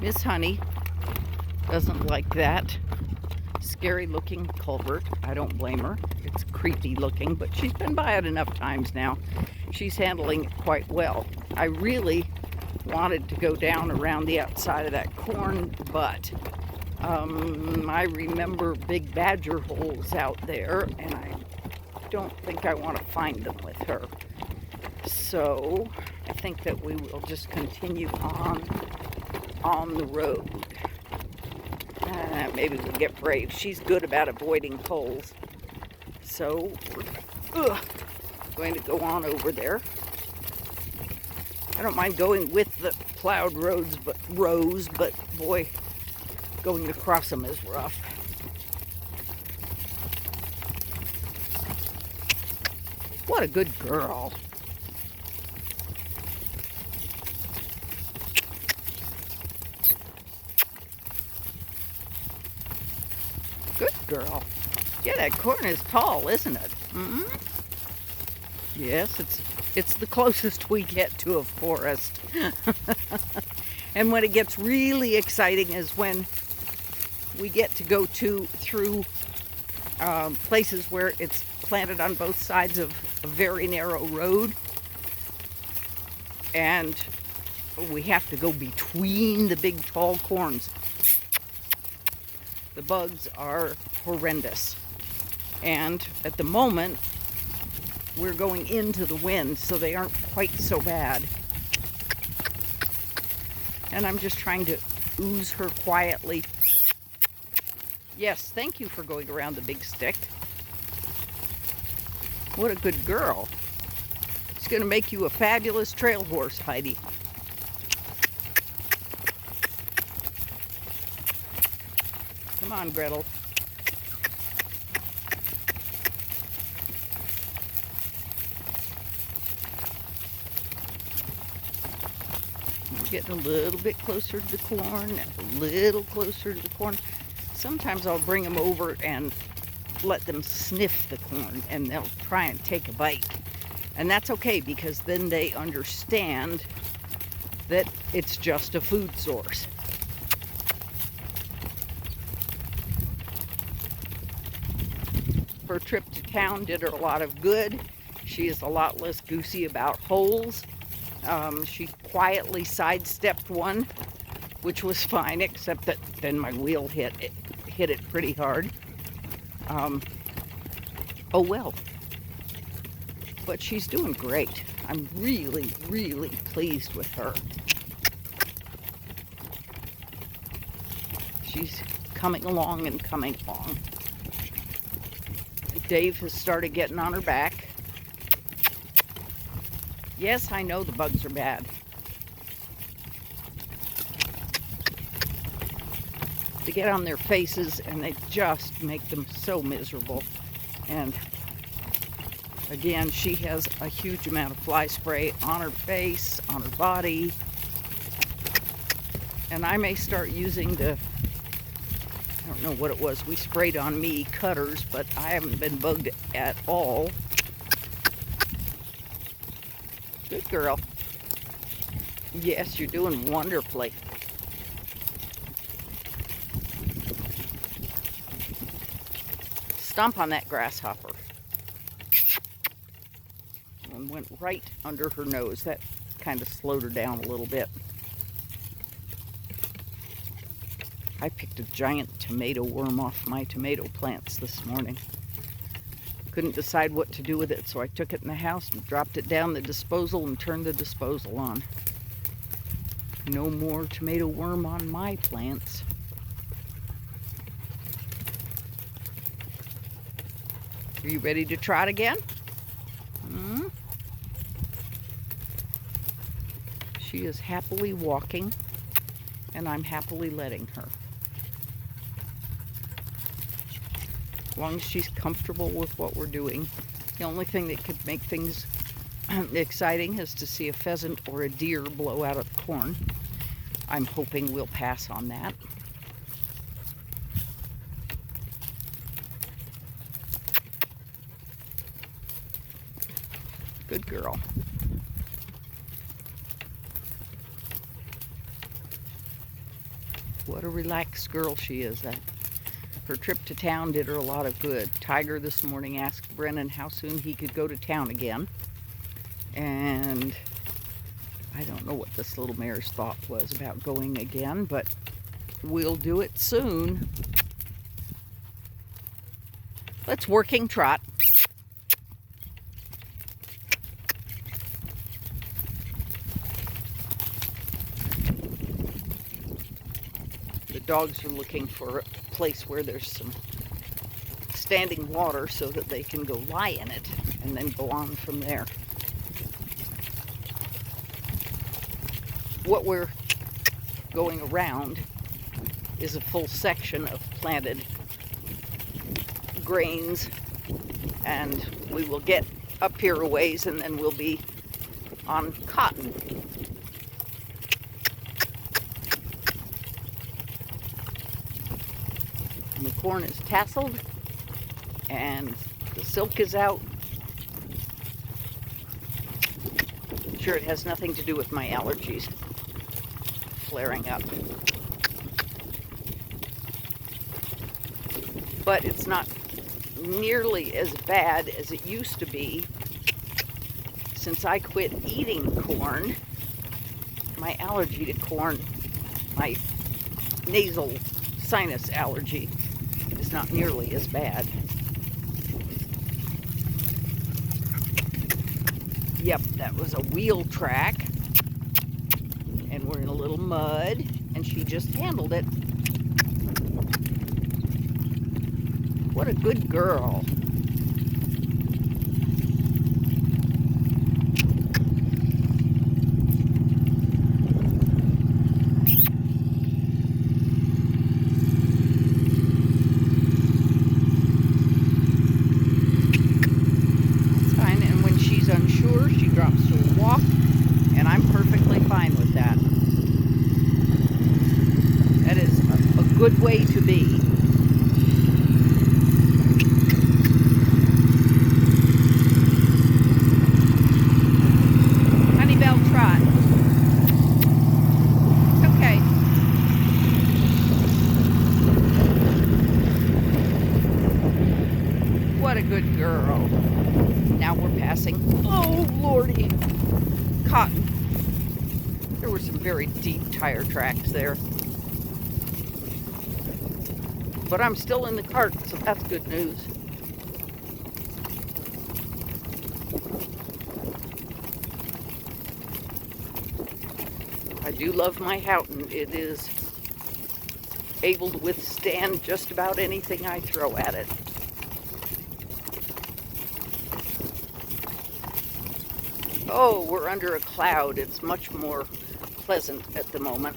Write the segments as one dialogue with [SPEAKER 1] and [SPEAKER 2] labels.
[SPEAKER 1] Miss Honey doesn't like that scary looking culvert. I don't blame her. It's creepy looking, but she's been by it enough times now. She's handling it quite well. I really wanted to go down around the outside of that corn, but I remember big badger holes out there, and I don't think I want to find them with her. So I think that we will just continue on the road. Maybe we'll get brave. She's good about avoiding holes. So we're going to go on over there. I don't mind going with the plowed rows, but boy, going across them is rough. What a good girl. Good girl. Yeah, that corn is tall, isn't it? Mm-hmm. Yes, it's the closest we get to a forest. And when it gets really exciting is when we get to go through places where it's planted on both sides of a very narrow road, and we have to go between the big tall corns. The bugs are horrendous, and at the moment we're going into the wind, so they aren't quite so bad. And I'm just trying to ooze her quietly. Yes, thank you for going around the big stick. What a good girl. It's going to make you a fabulous trail horse, Heidi. Come on, Gretel. Getting a little bit closer to the corn, a little closer to the corn. Sometimes I'll bring them over and let them sniff the corn, and they'll try and take a bite. And that's okay, because then they understand that it's just a food source. Her trip to town did her a lot of good. She is a lot less goosey about holes. She quietly sidestepped one, which was fine, except that then my wheel hit it pretty hard. Oh well. But she's doing great. I'm really, really pleased with her. She's coming along and coming along. Dave has started getting on her back. Yes, I know the bugs are bad. They get on their faces and they just make them so miserable. And again, she has a huge amount of fly spray on her face, on her body. And I may start using I don't know what it was we sprayed on me, cutters, but I haven't been bugged at all. Good girl. Yes, you're doing wonderfully. Stomp on that grasshopper. And went right under her nose. That kind of slowed her down a little bit. I picked a giant tomato worm off my tomato plants this morning. Couldn't decide what to do with it, so I took it in the house and dropped it down the disposal and turned the disposal on. No more tomato worm on my plants. Are you ready to trot again? She is happily walking, and I'm happily letting her. As long as she's comfortable with what we're doing. The only thing that could make things exciting is to see a pheasant or a deer blow out of the corn. I'm hoping we'll pass on that. Good girl. What a relaxed girl she is. Her trip to town did her a lot of good. Tiger this morning asked Brennan how soon he could go to town again. And I don't know what this little mare's thought was about going again, but we'll do it soon. Let's working trot. The dogs are looking for a place where there's some standing water so that they can go lie in it and then go on from there. What we're going around is a full section of planted grains, and we will get up here a ways and then we'll be on cotton. And the corn is tasseled and the silk is out. Sure, it has nothing to do with my allergies flaring up. But it's not nearly as bad as it used to be. Since I quit eating corn, my allergy to corn, my nasal sinus allergy, is not nearly as bad. Yep, that was a wheel track. And we're in a little mud, and she just handled it. What a good girl. That's fine, and when she's unsure, she drops to a walk, and I'm perfectly fine with that. That is a good way to be. Honeybelle trot. It's okay. What a good girl. Now we're passing, oh lordy, cotton. There were some very deep tire tracks there. But I'm still in the cart, so that's good news. I do love my Houghton. It is able to withstand just about anything I throw at it. Oh, we're under a cloud. It's much more pleasant at the moment.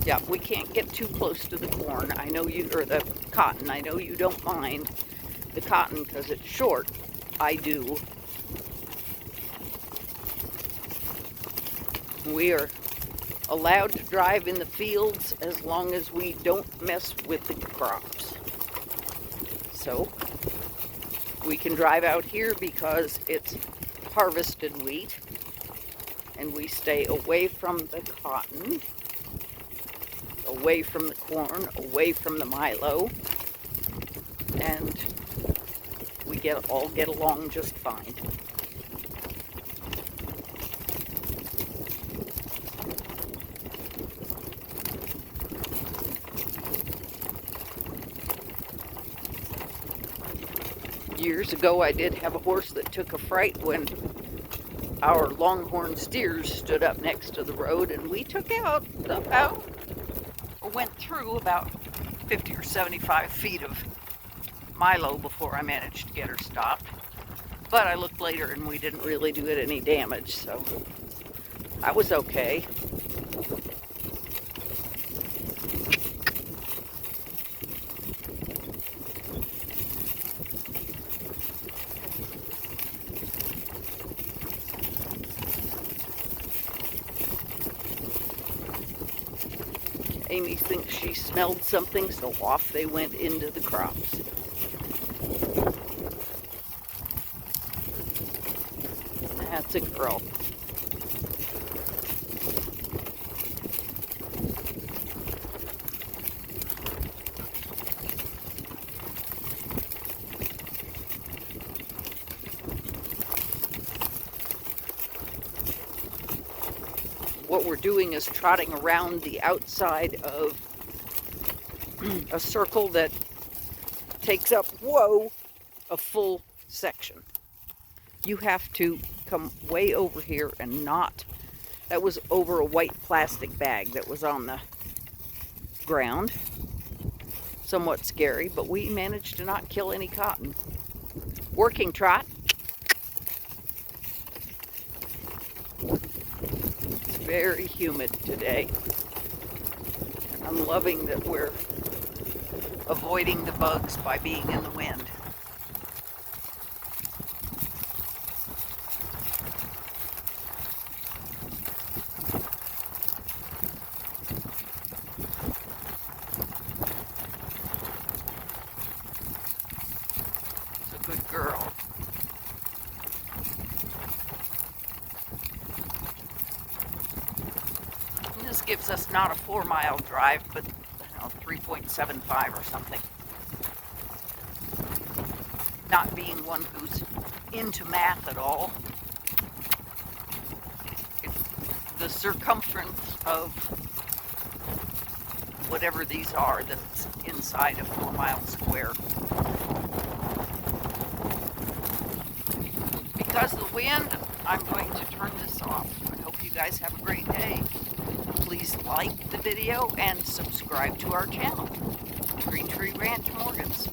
[SPEAKER 1] Yeah, we can't get too close to the corn. I know you, or the cotton. I know you don't mind the cotton because it's short. I do. We are allowed to drive in the fields as long as we don't mess with the crops. So we can drive out here because it's harvested wheat, and we stay away from the cotton, away from the corn, away from the milo, and we all get along just fine. Years ago, I did have a horse that took a fright when our longhorn steers stood up next to the road, and we took out about, or went through about 50 or 75 feet of milo before I managed to get her stopped. But I looked later and we didn't really do it any damage, so I was okay. Amy thinks she smelled something, so off they went into the crops. That's a girl. what we're doing is trotting around the outside of a circle that takes up, whoa, a full section. You have to come way over here and not, that was over a white plastic bag that was on the ground. Somewhat scary, but we managed to not kill any cotton. Working trot. It's very humid today. I'm loving that we're avoiding the bugs by being in the wind. It's a good girl. And this gives us not a 4-mile drive, but 3.75 or something. Not being one who's into math at all, the circumference of whatever these are that's inside a 4-mile square. Because of the wind, I'm going to turn this off. I hope you guys have a great day. Please like the video and subscribe to our channel, Greentree Ranch Morgans.